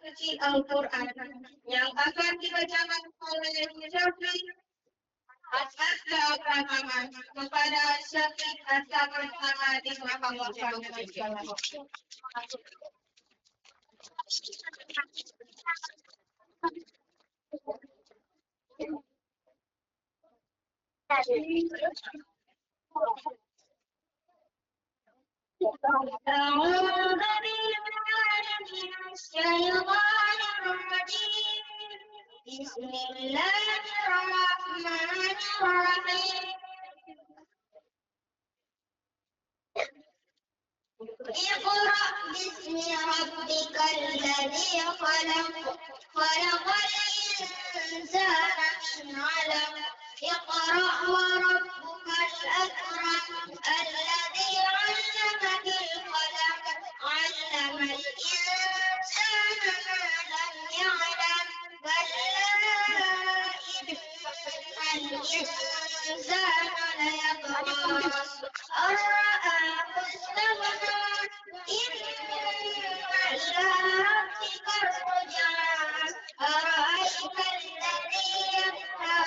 suci Al-Quran yang akan dibacakan oleh Syafiq As'adda Pratama kepada Syafiq As'adda Pratama di belakang أعوذ بالله من الشيطان الرجيم بسم الله الرحمن الرحيم اقرأ باسم ربك الذي خلق خلق الإنسان من علق اقرأ وربك الأكرم الذي علم بالقلم علم الإنسان ما لم يعلم كلا إن الإنسان ليطغى أن رآه استغنى إن إلى ربك الرجعى أرأيت الذي ينهى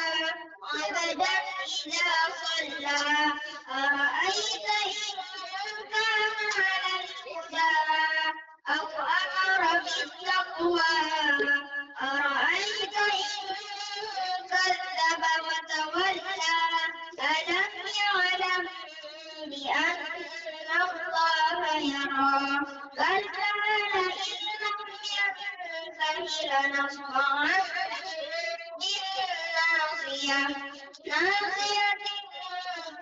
عبدا إذا صلى أرأيت إن كان على الهدى أو أمر بالتقوى أرأيت إن كذب وتولى ألم يعلم بأن الله يرى كلا لئن لم ينته لنصرعا بالناصية ناصية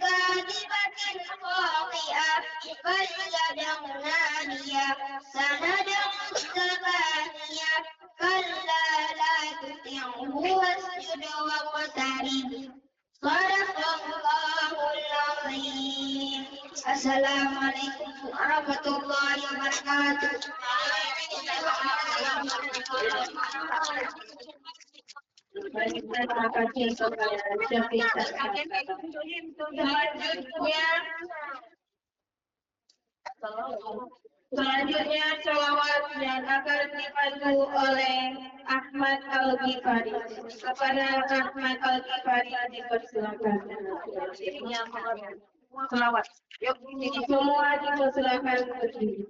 كاذبة خاطئة فليدع نادية سندع الزبانية كلا لا تطعه واسجد واقترب صدق الله العظيم. Assalamualaikum warahmatullahi wabarakatuh. Selanjutnya selawat yang akan dibantu oleh Ahmad Al-Ghifari. Kepada Ahmad Al-Ghifari dipersilakan. Selawat. Yuk, semua dipersilakan berdiri.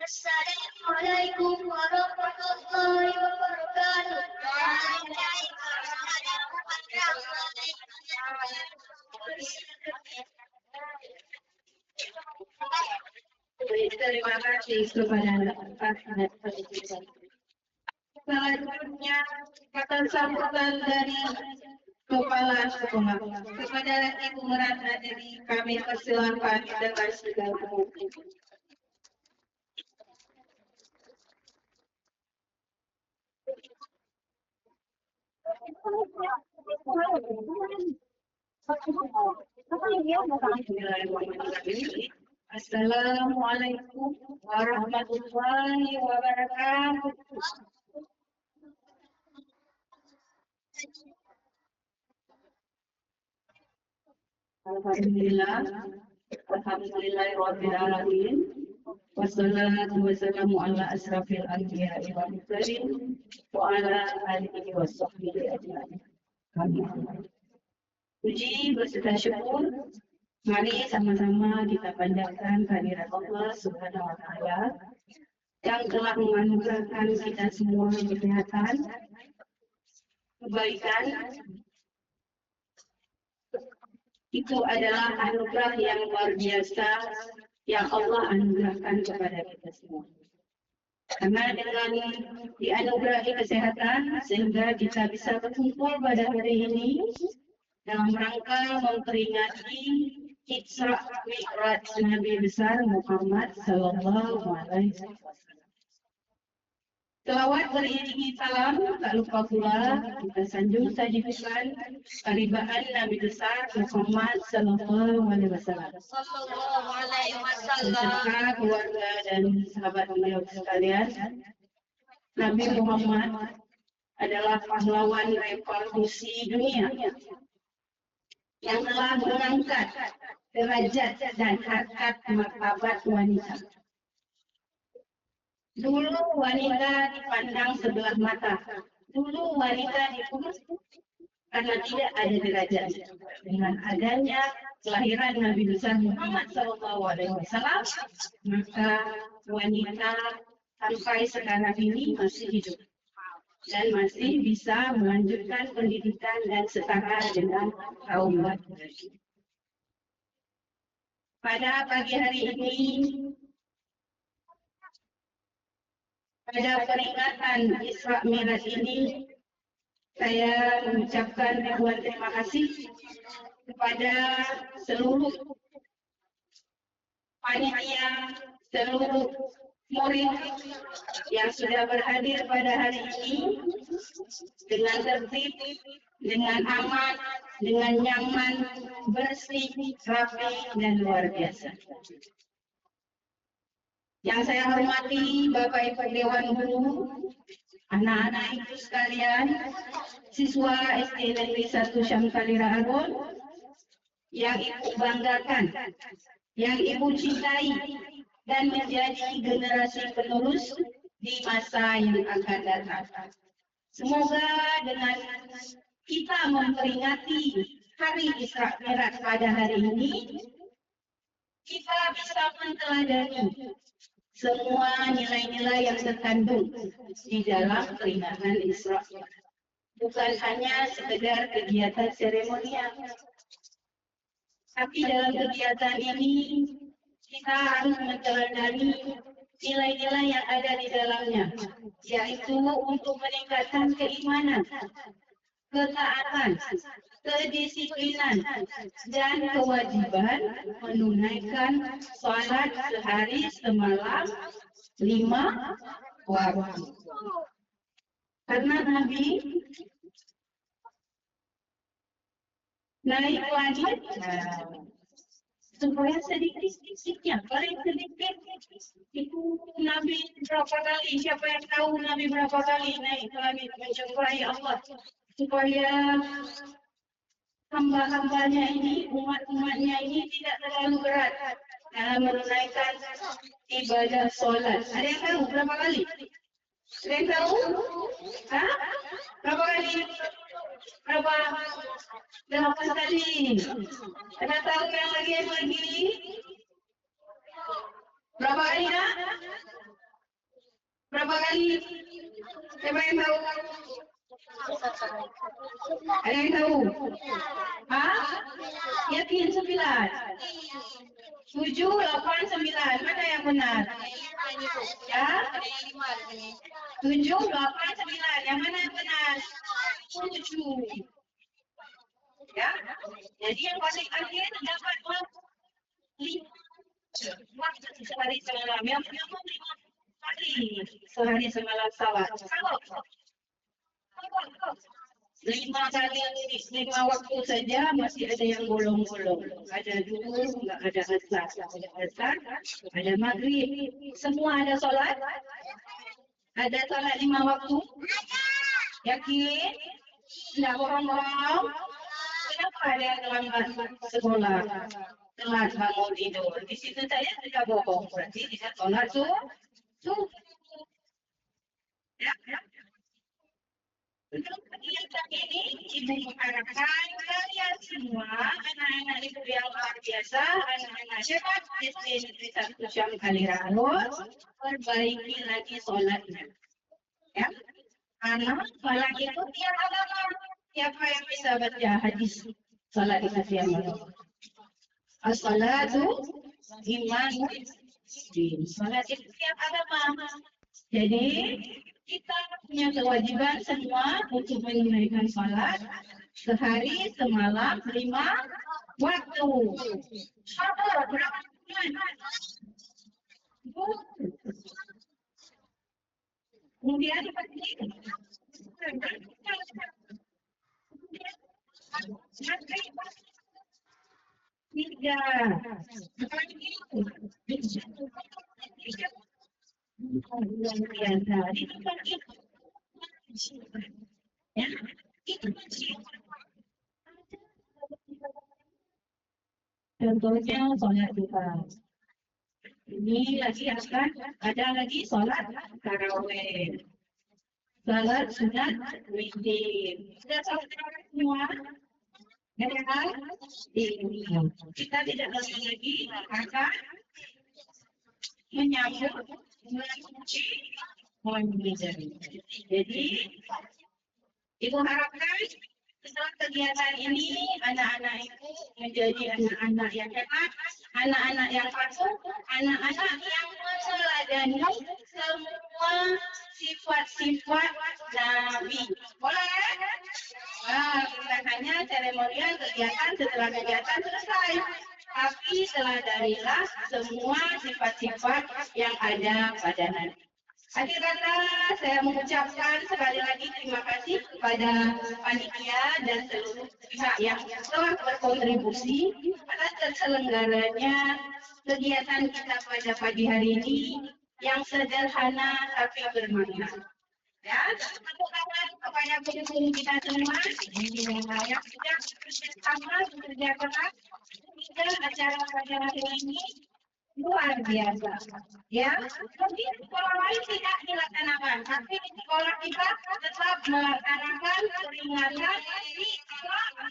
Assalamualaikum warahmatullahi wabarakatuh. Terima kasih kepada Ahmad Fadil. Selanjutnya kata sambutan dari Kepala Sekolah kepada Ibu Ratna, jadi kami persilakan dengan segala mungkin. Assalamualaikum warahmatullahi wabarakatuh. Alhamdulillahirabbil alamin. Wassalatu wassalamu ala asrafil anbiya'i wal mursalin wa ala alihi washabbihi ajma'in. Puji berserta syukur, mari sama-sama kita panjatkan kehadirat Allah Subhanahu wa taala yang telah menganugerahkan kita semua kesehatan, kebaikan. Itu adalah anugerah yang luar biasa yang Allah anugerahkan kepada kita semua. Karena dengan dianugerahi kesehatan sehingga kita bisa berkumpul pada hari ini dalam rangka memperingati Isra Mi'raj Nabi besar Muhammad Sallallahu Alaihi Wasallam. Selawat beriringi salam, tak lupa pula kita sanjung sajikan karibaan Nabi besar Muhammad Sallallahu Alaihi Wasallam. Beserta keluarga dan sahabat beliau sekalian. Nabi Muhammad adalah pahlawan revolusi dunia yang telah mengangkat derajat dan harkat martabat wanita. Dulu wanita dipandang sebelah mata. Dulu wanita diputus karena tidak ada derajat. Dengan adanya kelahiran Nabi besar Muhammad SAW, maka wanita sampai sekarang ini masih hidup dan masih bisa melanjutkan pendidikan dan setara dengan kaum laki-laki. Pada pagi hari ini, pada peringatan Isra Mi'raj ini, saya mengucapkan ribuan terima kasih kepada seluruh panitia, seluruh murid yang sudah berhadir pada hari ini dengan tertib, dengan aman, dengan nyaman, bersih, rapi, dan luar biasa. Yang saya hormati Bapak Ibu Dewan Guru, anak-anak ibu sekalian, siswa SD Negeri 1 Syamsalira Arun, yang ibu banggakan, yang ibu cintai, dan menjadi generasi penerus di masa yang akan datang. Semoga dengan kita memperingati hari Isra Mi'raj pada hari ini, kita bisa menteladani semua nilai-nilai yang terkandung di dalam peringatan Isra. Bukan hanya sekedar kegiatan seremonial, tapi dalam kegiatan ini kita harus menteladani nilai-nilai yang ada di dalamnya, yaitu untuk meningkatkan keimanan, ketaatan, kedisiplinan, dan kewajiban menunaikan sholat sehari semalam 5 waktu. Karena Nabi naik langit supaya sedikit-sedikitnya, paling sedikit itu Nabi berapa kali, siapa yang tahu Nabi berapa kali naik ke langit menjumpai Allah, supaya hamba-hambanya ini, umat-umatnya ini tidak terlalu berat dalam menunaikan ibadah solat? Ada yang tahu berapa kali? Ada yang tahu? Hah? Berapa kali? Berapa? 8 kali. Ada tahu yang lagi? Berapa kali nak? Berapa kali? Siapa yang tahu? Ada yang tahu? Hah? Yakin 9? 7, 8, 9. Mana yang benar? Ya? 7, 8, 9. Yang mana yang benar? 7. Ya? Jadi yang paling akhir dapat 5 waktu sehari semalam. Yang pertama 5 kali sehari semalam salat. Sama. 5 kali, 5 waktu saja masih ada yang bolong-bolong. Ada zuhur, nggak ada asar. Ada asar, ada maghrib. Semua ada solat. Ada solat 5 waktu. Yakin? Tidak bohong-bohong. Kenapa ada yang terlambat sekolah? Telat bangun tidur. Di situ saya tidak bohong. Berarti tidak solat subuh. Ya. Untuk kegiatan ini, Ibu mengharapkan kalian semua, anak-anak Ibu yang luar biasa, anak-anak hebat SD Negeri 1 Syam Kalirarut, perbaiki lagi solatnya. Ya, karena solat itu tiap agama. Siapa yang bisa baca hadis solat itu tiap agama? As-salatu iman din. Solat itu tiap agama. Jadi kita punya kewajiban semua untuk menunaikan salat sehari semalam 5 waktu. Berapa bulan? Kemudian tiga. Ya, itu contohnya sholat duha. Ini lagi akan ada lagi sholat taraweh, sholat sunat witir. Sudah sholat taraweh semua? Ya, ini kita tidak lama lagi akan menyambut bulan suci Ramadan. Jadi, Ibu harapkan setelah kegiatan ini anak-anak itu menjadi anak-anak yang hebat, anak-anak yang patuh, anak-anak yang meneladani semua sifat-sifat Nabi. Boleh? Nah, bukan hanya seremonial kegiatan setelah kegiatan selesai, tapi teladanilah semua sifat-sifat yang ada pada Nabi. Akhir kata, saya mengucapkan sekali lagi terima kasih kepada panitia dan seluruh pihak yang telah berkontribusi atas terselenggaranya kegiatan kita pada pagi hari ini yang sederhana tapi bermakna. Ya, tepuk tangan kepada guru-guru kita semua yang sudah bersama bekerja keras hingga acara pada hari ini luar biasa. Ya, mungkin sekolah lain tidak dilaksanakan, tapi di sekolah kita tetap melaksanakan peringatan di sekolah luar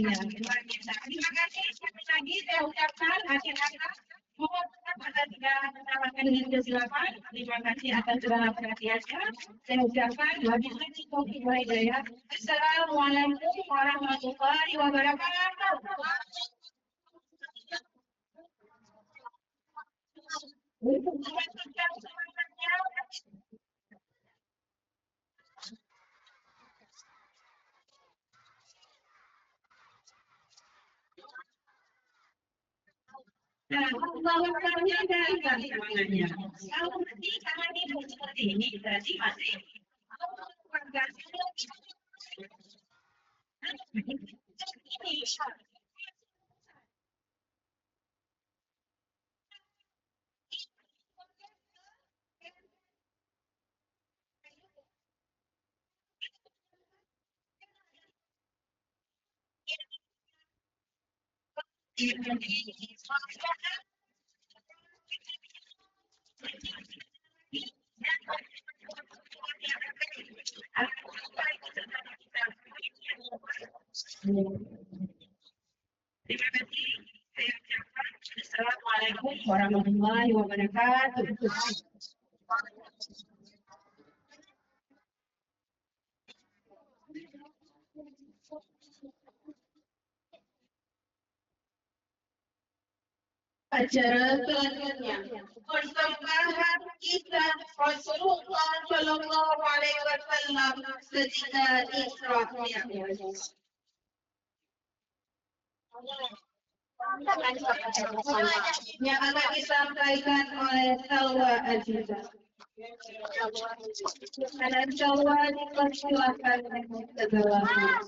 biasa. Terima kasih sekali lagi saya ucapkan akhir kata. Mohon pada tidak menawarkan kesilapan. Terima kasih atas segala perhatiannya. Saya ucapkan wabillahi taufiq wal hidayah. Assalamualaikum warahmatullahi wabarakatuh. Untuk melanjutkan semangatnya, bahwasannya gagal semangatnya. Kalau nanti tangan ibu seperti ini, berarti masih keluarga ini. Assalamualaikum warahmatullahi wabarakatuh. Acara selanjutnya persembahan kisah Rasulullah Shallallahu Alaihi Wasallam ketika Isra Mi'raj. Yang akan disampaikan oleh Salwa Aziza. Dan Salwa dipersilakan ke dalam.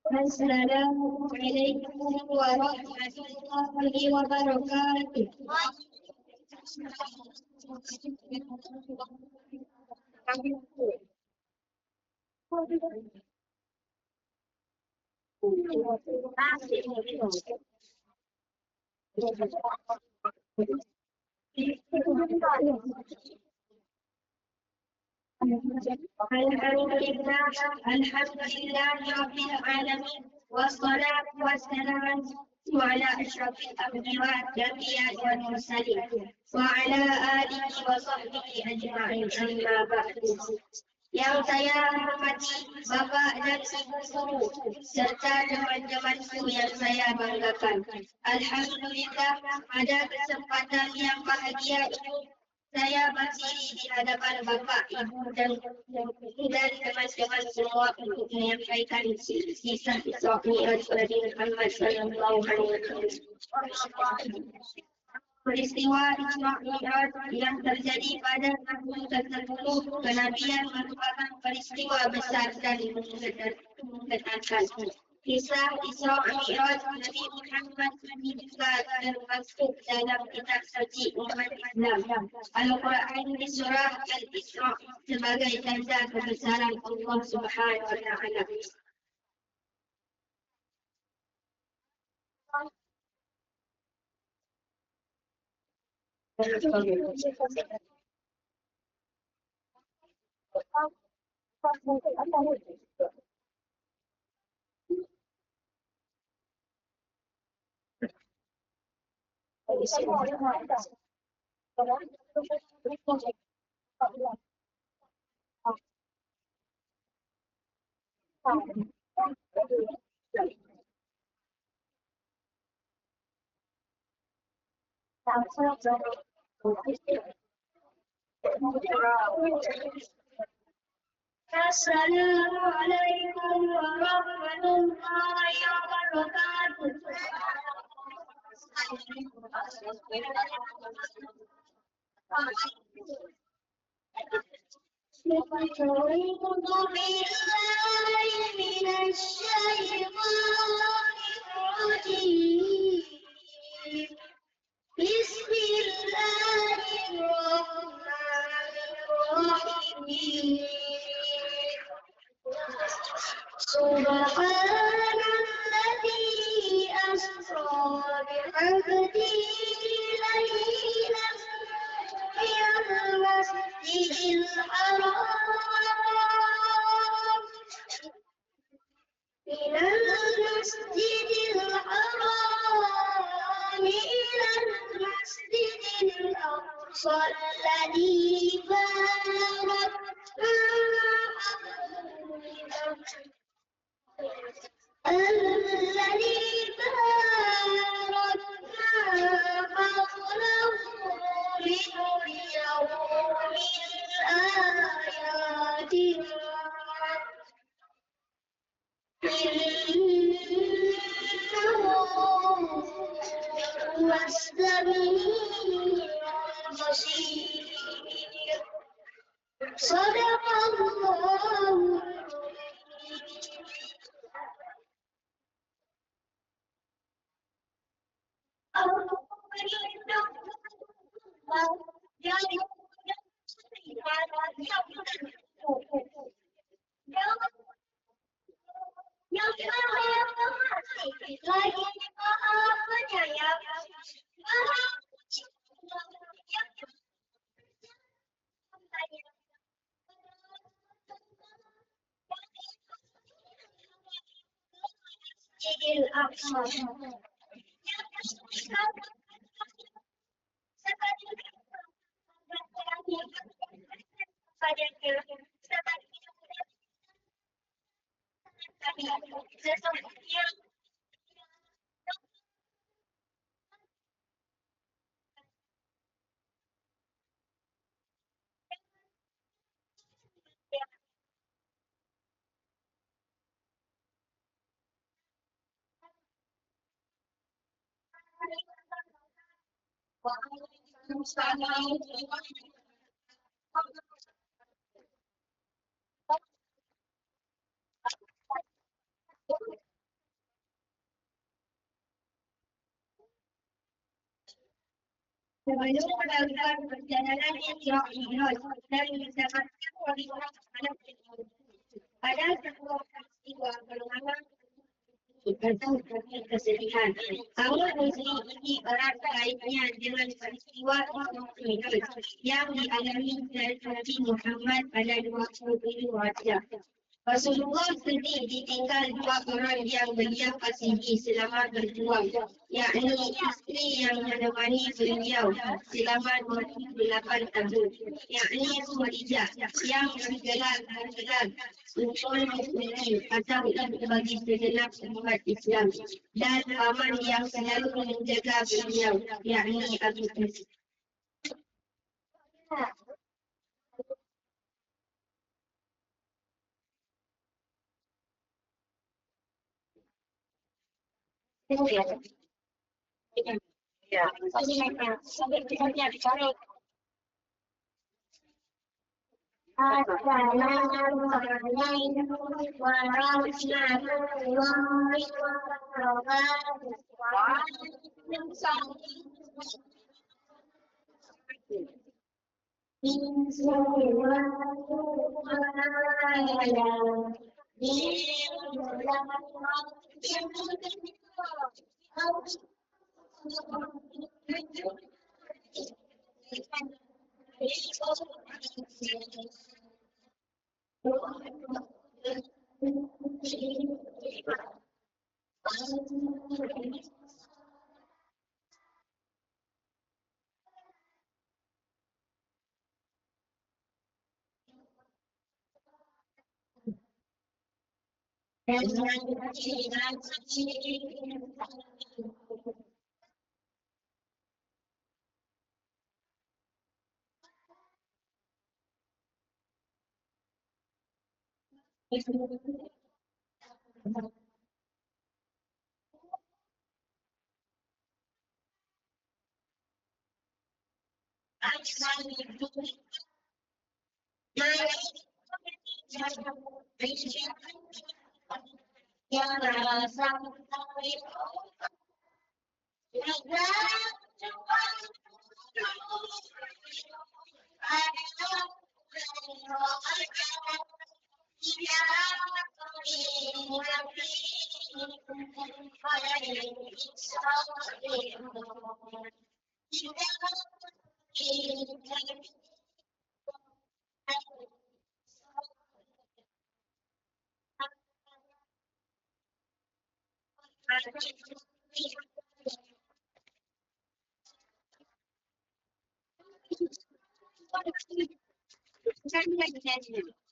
Assalamualaikum warahmatullahi wabarakatuh. Alhamdulillah Rabbil Alamin. Wassalatu wassalamu ala asyrafil anbiya wal mursalin wa ala alihi wa sahbihi ajma'in, amma ba'du. Yang saya hormati Bapak dan Ibu guru serta teman-temanku yang saya banggakan. Alhamdulillah, pada kesempatan yang bahagia ini saya berdiri di hadapan Bapak, Ibu dan teman-teman semua untuk menyampaikan kisah Isra Mi'raj Nabi Muhammad sallallahu alaihi wasallam. Peristiwa Isra Mi'raj yang terjadi pada tahun ke-10 kenabian merupakan peristiwa besar dan mengenaskan. Kisah Isra Mi'raj Nabi Muhammad juga termasuk dalam kitab suci umat Islam, Al-Quran di surah Al-Isra sebagai tanda kebesaran Allah Subhanahu wa Ta'ala. Assalamualaikum warahmatullahi wabarakatuh. Bismillahirrahmanirrahim. Subhanalladzi asra bi'abdihi laylan minal masjidil haram ilal masjidil aqsa alladzi barakna حوله لنريه من آياتنا Sebelum melakukan perjalanan yang Mi'raj dan mendapatkan warisan pada sebuah peristiwa perlawanan atau kesedihan. Awal muslim ini erat kaitnya dengan peristiwa Mi'raj yang dialami Nabi Muhammad pada 27 Rajab. Rasulullah sedih ditinggal dua orang yang beliau kasihi selama berjuang, yakni isteri yang menemani beliau selama 28 tahun, yakni Khadijah yang bergelar Ummul Mukminin atau ibu bagi segenap umat Islam, dan paman yang selalu menjaga beliau, yakni Abu Bakar. Ya, sampai kita bicara.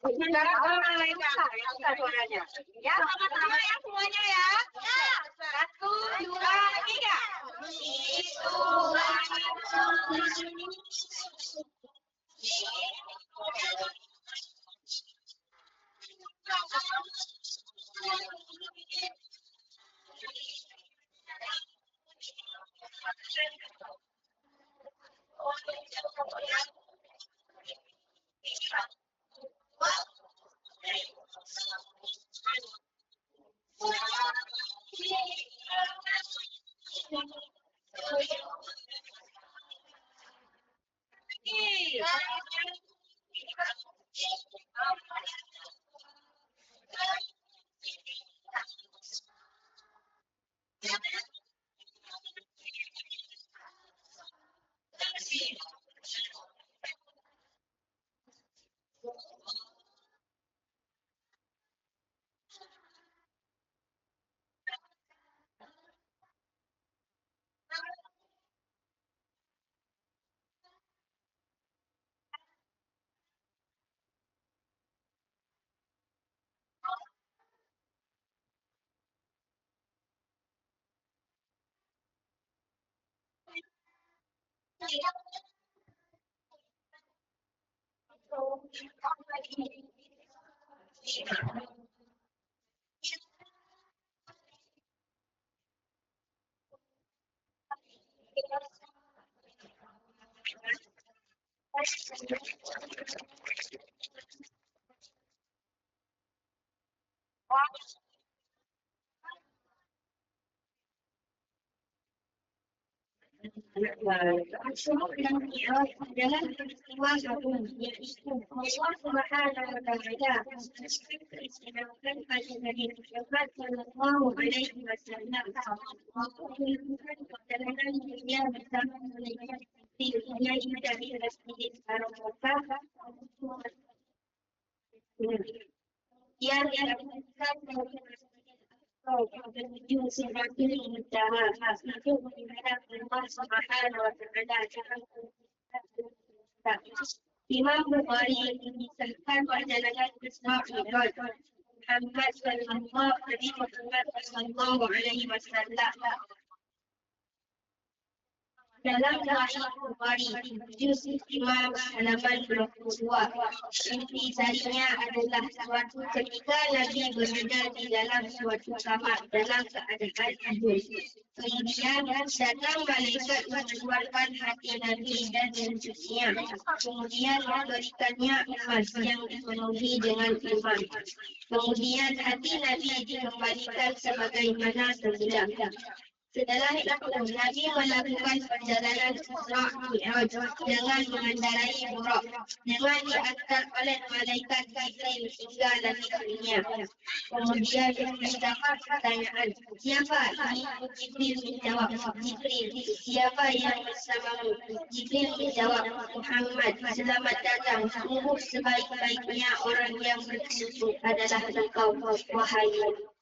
Sekarang orang lain angkat suaranya. Ya, sama-sama ya semuanya ya. Satu, dua, tiga. Dalam peristiwa agung yaitu Allah Subhanahu wa Ta'ala mengistilahkan pada Nabi Muhammad sallallahu alaihi wasallam untuk melakukan perjalanan dunia bersama malaikat Jibril dari Masjidil Haram Makkah yang dilakukan dari menuju Sidratul Muntaha itu menghadap Allah Subhanahu wa Ta'ala. Imam Bukhari mengisahkan perjalanan Isra Mi'raj Muhammad sallallahu alaihi wasallam dalam Sahih Bukhari juz 5 halaman 22. Inti sarinya adalah suatu ketika Nabi berada di dalam suatu kamar dalam keadaan tidur. Kemudian datang malaikat mengeluarkan hati Nabi dan mencucinya. Kemudian memberikannya emas yang dipenuhi dengan iman. Kemudian hati Nabi dikembalikan sebagaimana semula. Setelah itu, Nabi melakukan perjalanan Isra Mi'raj dengan mengendarai buraq dengan diantar oleh malaikat Jibril hingga langit dunia. Kemudian mendapat pertanyaan, siapa ini? Jibril menjawab, Jibril. Siapa yang bersamamu? Jibril menjawab, Muhammad. Selamat datang. Sungguh sebaik-baiknya orang yang bersyukur adalah engkau, wahai Nabi.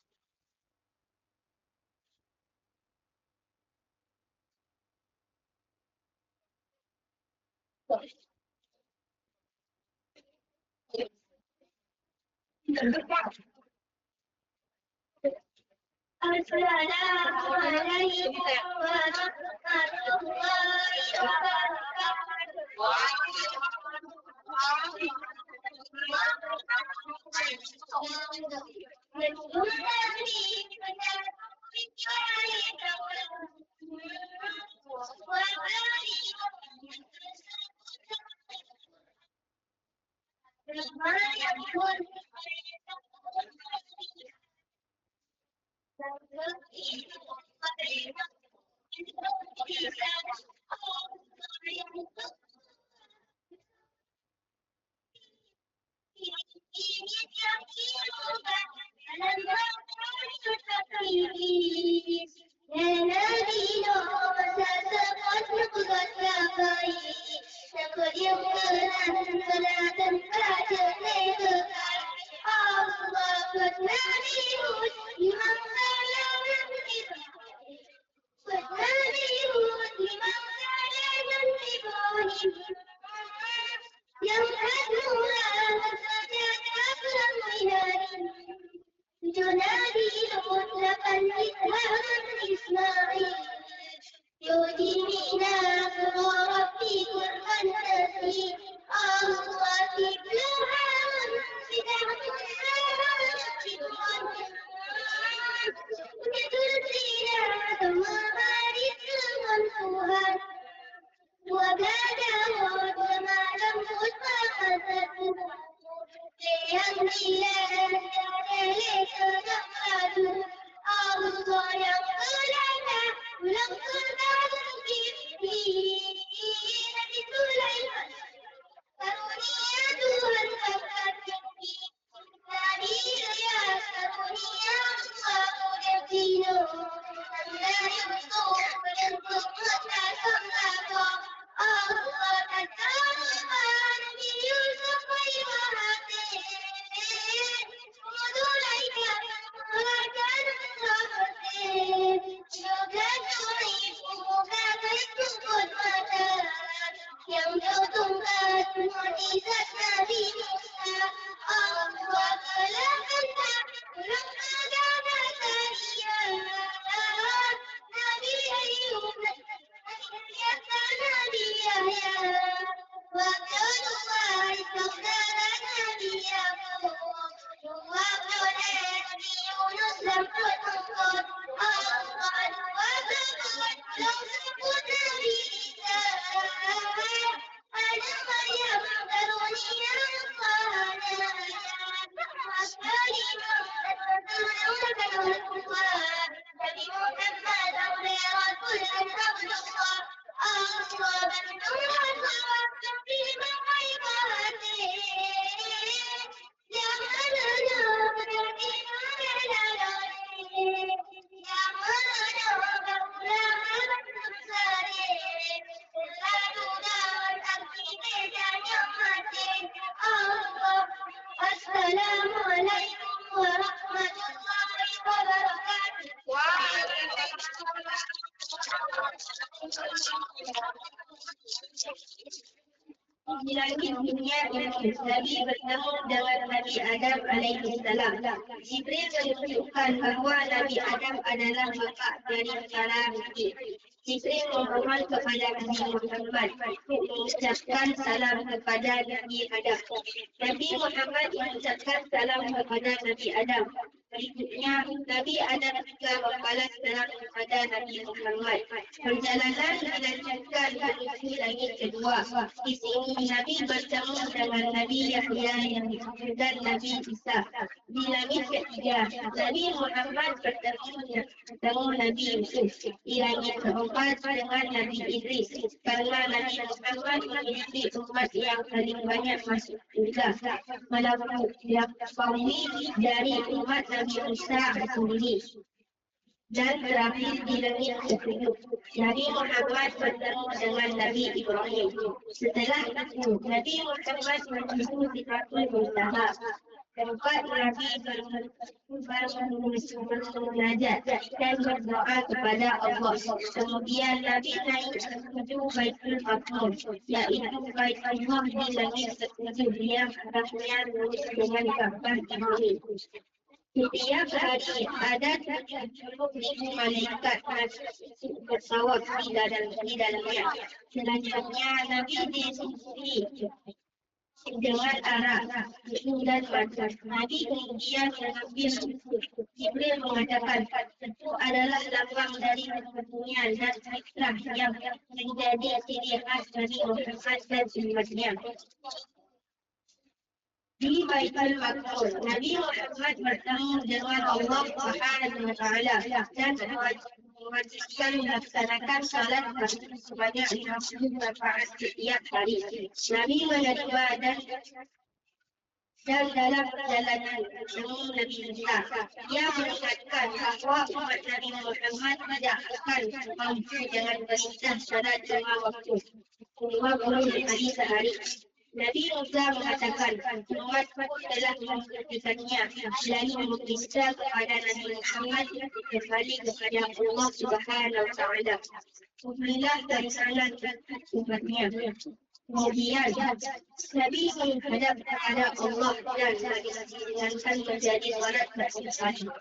Assalamualaikum warahmatullahi Assalamualaikum warahmatullahi wabarakatuh. Di langit dunia ini, Nabi bertemu dengan Nabi Adam alaihi salam. Jibril menunjukkan bahawa Nabi Adam adalah bapa dari para nabi. Jibril memohon kepada Nabi Muhammad mengucapkan salam kepada Nabi Adam. Nabi Muhammad mengucapkan salam kepada Nabi Adam. Berikutnya, Nabi Adam juga membalas salam kepada Nabi Muhammad. Perjalanan dilanjutkan menuju langit kedua. Di sini Nabi bertemu dengan Nabi Yahya dan Nabi Isa. Di langit ketiga, Nabi Muhammad bertemu Nabi Yusuf. Di langit keempat dengan Nabi Idris. Karena Nabi Muhammad memiliki umat yang paling banyak masuk surga. Melampaui dari umat Nabi Musa sendiri. Dan terakhir di langit ketujuh, Nabi Muhammad bertemu dengan Nabi Ibrahim. Setelah itu, Nabi Muhammad menuju Sidratul Muntaha. Tempat Nabi bermunajat dan berdoa kepada Allah. Kemudian Nabi naik menuju Baitul Maqdis, iaitu Baitullah di langit ketujuh yang arahnya lurus dengan Ka'bah Ibrahim. Setiap hari ada 70,000 malaikat bersawab di dalamnya. Selanjutnya Nabi disusui dengan arak, susu dan makan. Nabi kemudian mengambil susu. Jibril mengatakan itu adalah lambang dari kemuliaan dan fitrah yang menjadi ciri khas dari Muhammad dan umatnya. Di Baitul Maqdis, Nabi Muhammad bertemu dengan Allah Subhanahu wa Ta'ala dan mewajibkan melaksanakan salat sebanyak 50 rakaat setiap hari. Nabi menedua dan dalam perjalanan bertemu Nabi Musa, ia mengingatkan bahawa umat Nabi Muhammad tidak akan mampu dengan perintah salat 5 waktu, 50 kali sehari. Nabi Musa mengatakan, umatku telah memperhatikannya, lalu meminta kepada Nabi Muhammad kembali kepada Allah Subhanahu wa Ta'ala. Berilah kerisalah umatnya. Kemudian, Nabi menghadap kepada Allah dan mengingatkan menjadi salat bersama.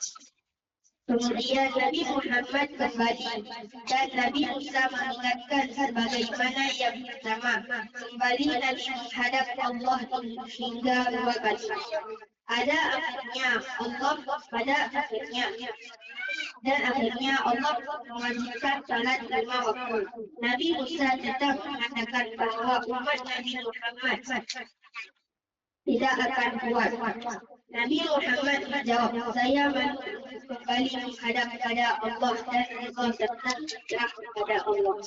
Kemudian Nabi Muhammad kembali dan Nabi Musa mengingatkan sebagaimana yang pertama. Kembali Nabi menghadap Allah hingga 2 kali. Pada akhirnya dan akhirnya Allah mewajibkan salat 5 waktu. Nabi Musa tetap mengatakan bahawa umat Nabi Muhammad tidak akan kuat. Nabi Muhammad menjawab, saya kembali menghadap kepada Allah dan engkau tetap berserah kepada Allah.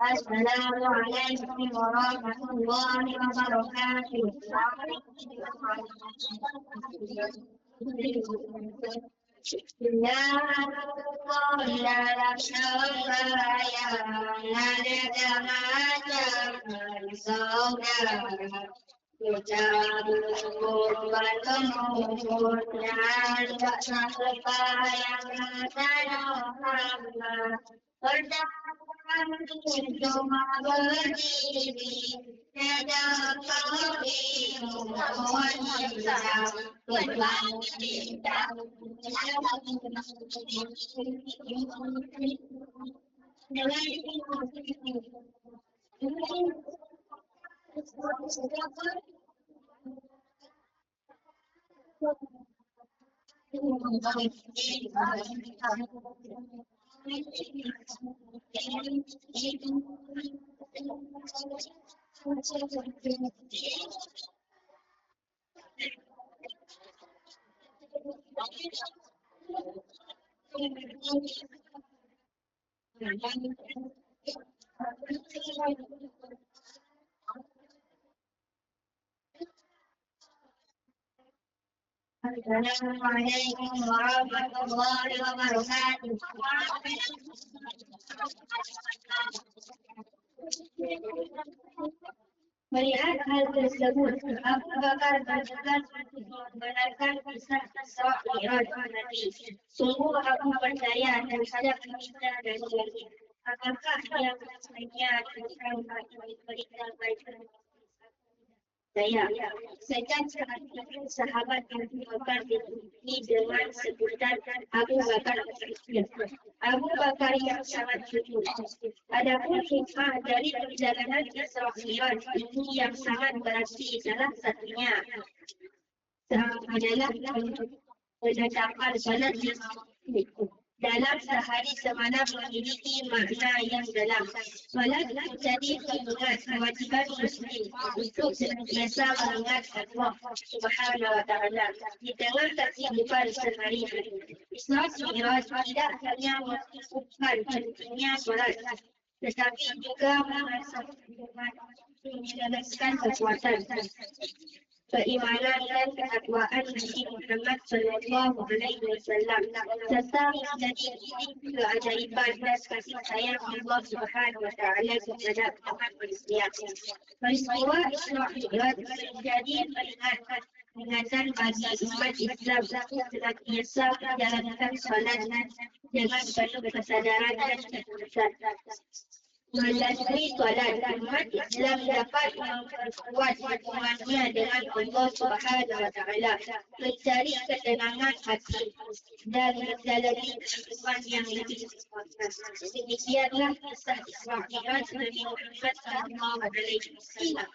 Assalamualaikum warahmatullahi wabarakatuh. Dalam sembahyang ada macam saudara. Ucapkan kurban temur dan tak sampai yang tanah. Perdagangan cuma berdiri, tidak kami wanita berwanita. Assalamualaikum warahmatullahi wabarakatuh. Melihat hal tersebut, Abu Bakar bergegas untuk membenarkan kisah Isra Mi'raj Nabi. Sungguh aku percaya dan saya meminta dari Allah. Apakah yang bertanya tentang berita baik saya? Sejak saat itu sahabat Abu Bakar diikuti dengan sebutan Abu Bakar. Abu Bakar yang sangat jujur. Adapun hikmah dari perjalanan Isra Mi'raj ini yang sangat berarti salah satunya adalah penetapan salat dalam sehari semalam memiliki makna yang dalam. Salat menjadi pengingat kewajiban Muslim untuk senantiasa mengingat Allah Subhanahu wa Ta'ala di tengah kesibukan sehari-hari. Isra Mi'raj tidak hanya menunjukkan pentingnya salat, tetapi juga menjelaskan kekuatan keimanan dan ketakwaan Nabi Muhammad Sallallahu Alaihi Wasallam serta menjadi keajaiban dan kasih sayang Allah Subhanahu Wa Taala kepada umat manusia. Peristiwa Isra Mi'raj menjadi peringatan bagi umat Islam untuk senantiasa menjalankan salat dengan penuh kesadaran dan ketulusan. Melalui solat, umat Islam dapat memperkuat hubungannya dengan Allah Subhanahu Wa Taala, mencari ketenangan hati dan menjalani kehidupan yang lebih sempurna. Demikianlah kisah Isra Mi'raj Nabi Muhammad Sallallahu Alaihi Wasallam.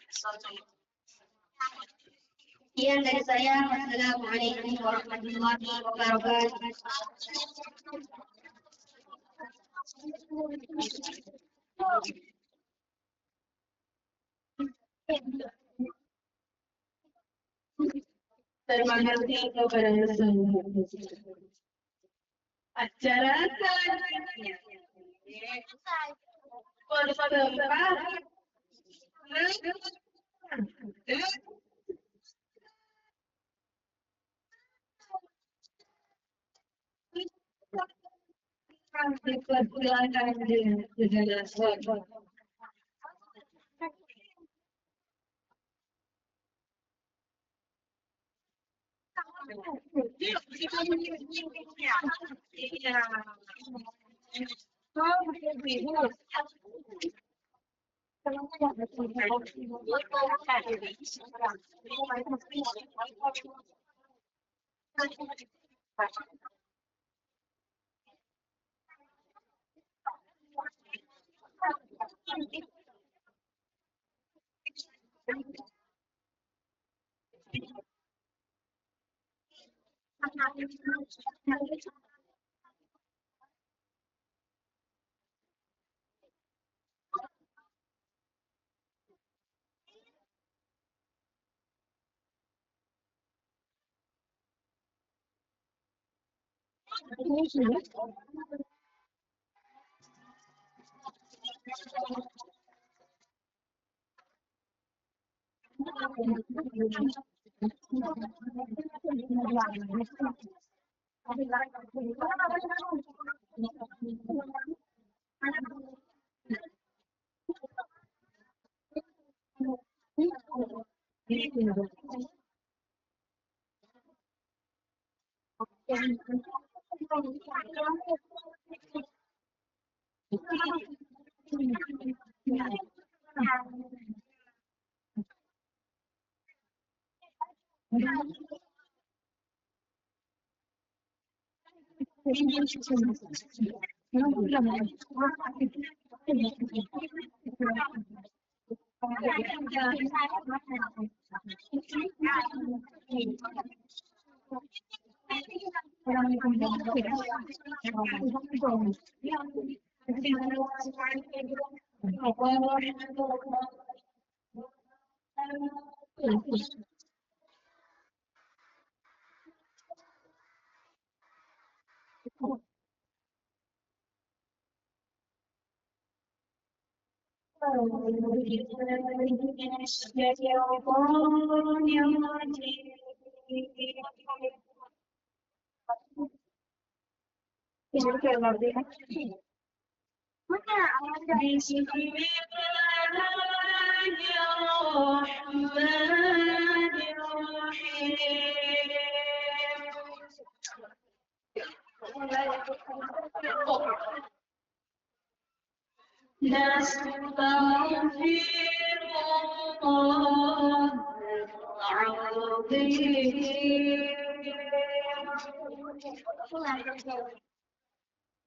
Sekian dari saya. Wassalamualaikum warahmatullahi wabarakatuh. Terima kasih kepada semua. Acara selanjutnya persembahan dipersilakan dengan segala sesuatu.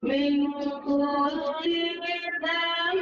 من كل ذنب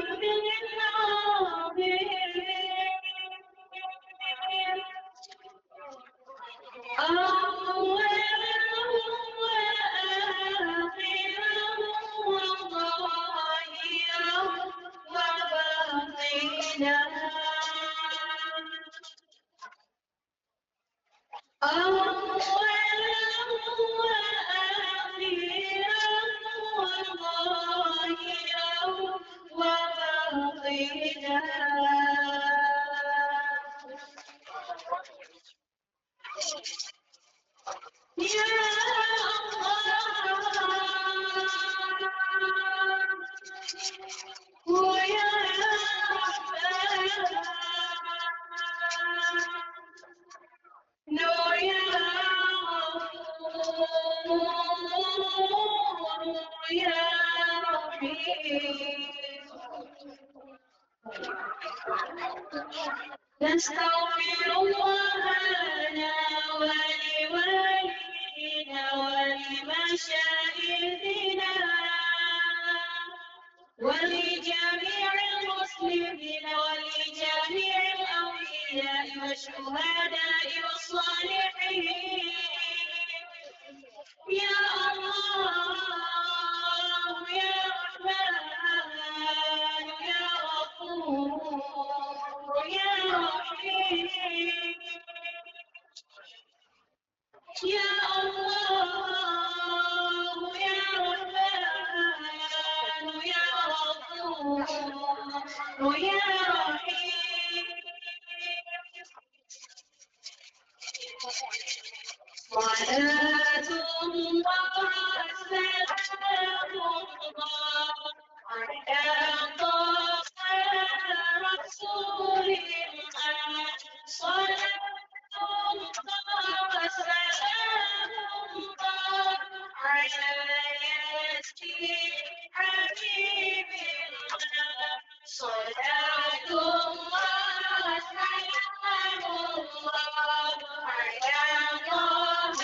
نستغفر الله لنا ولوالدينا ولمشايخنا ولجميع المسلمين ولجميع الأولياء والشهداء والصالحين يا الله يا رحمن يا غفور يا رحيم يا الله يا رحمن يا غفور يا رحيم صلاة الله سلام الله على طه رسول الله صلاة الله سلام الله على ياسين حبيب الله صلاة الله سلام الله على طه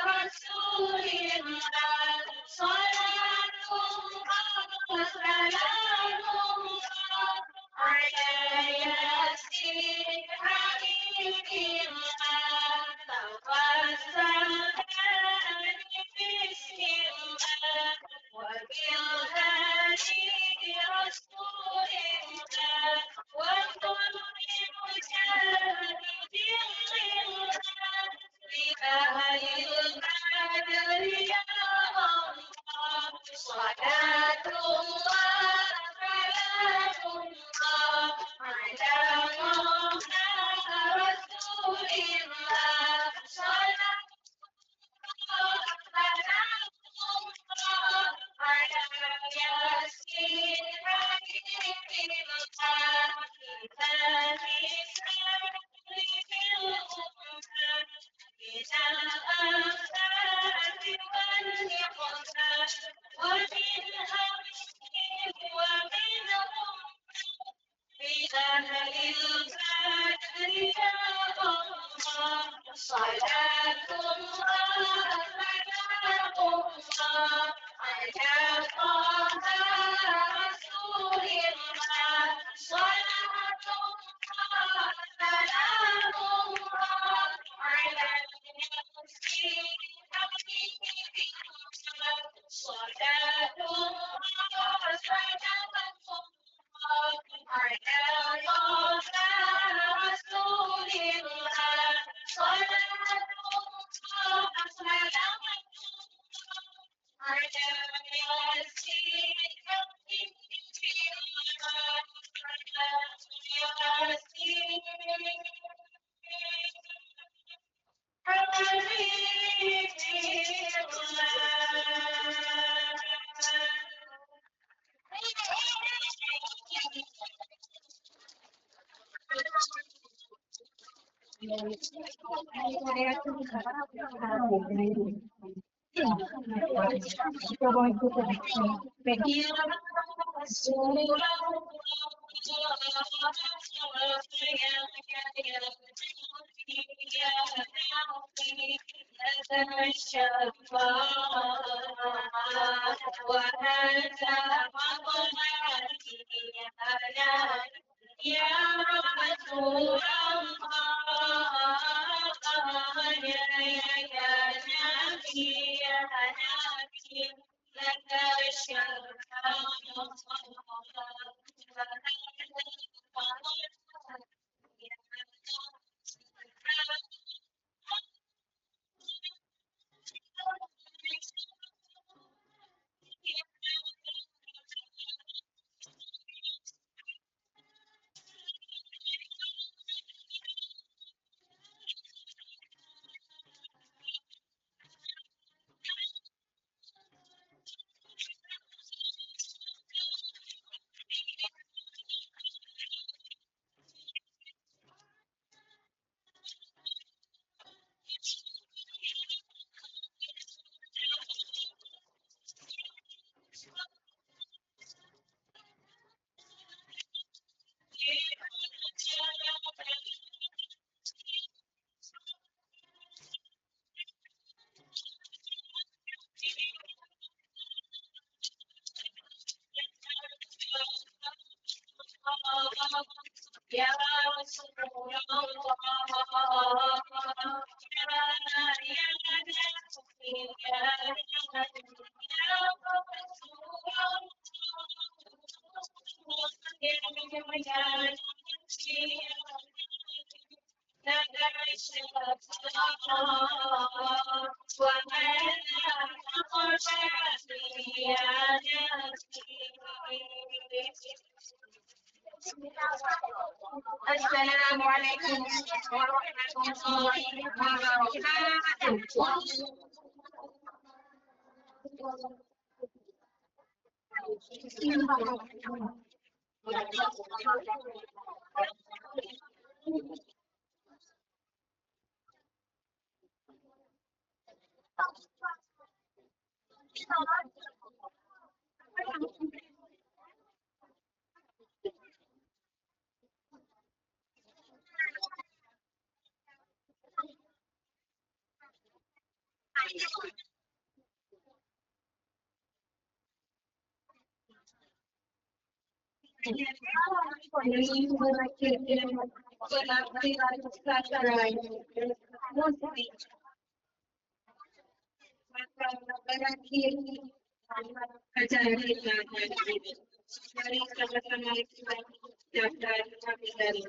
رسول الله صلاة الله سلام الله على ياسين حبيب الله توسل باسم الله وبالهادي رسول الله وكل مجاهد لله بأهل البدر يا الله صلاة الله سلام الله على طه رسول الله صلاة الله سلام الله على ياسين حبيب الله كتاب السر في الأمة من الآفات والنقمة ومن همهم ومنهم بأهل البدر يا الله صلاة الله سلام الله على طه يا رسول الله يا نبي لك يا رسول السلام عليكم ورحمة الله وبركاته. Acara kita mari sama-sama kita daftar kami dari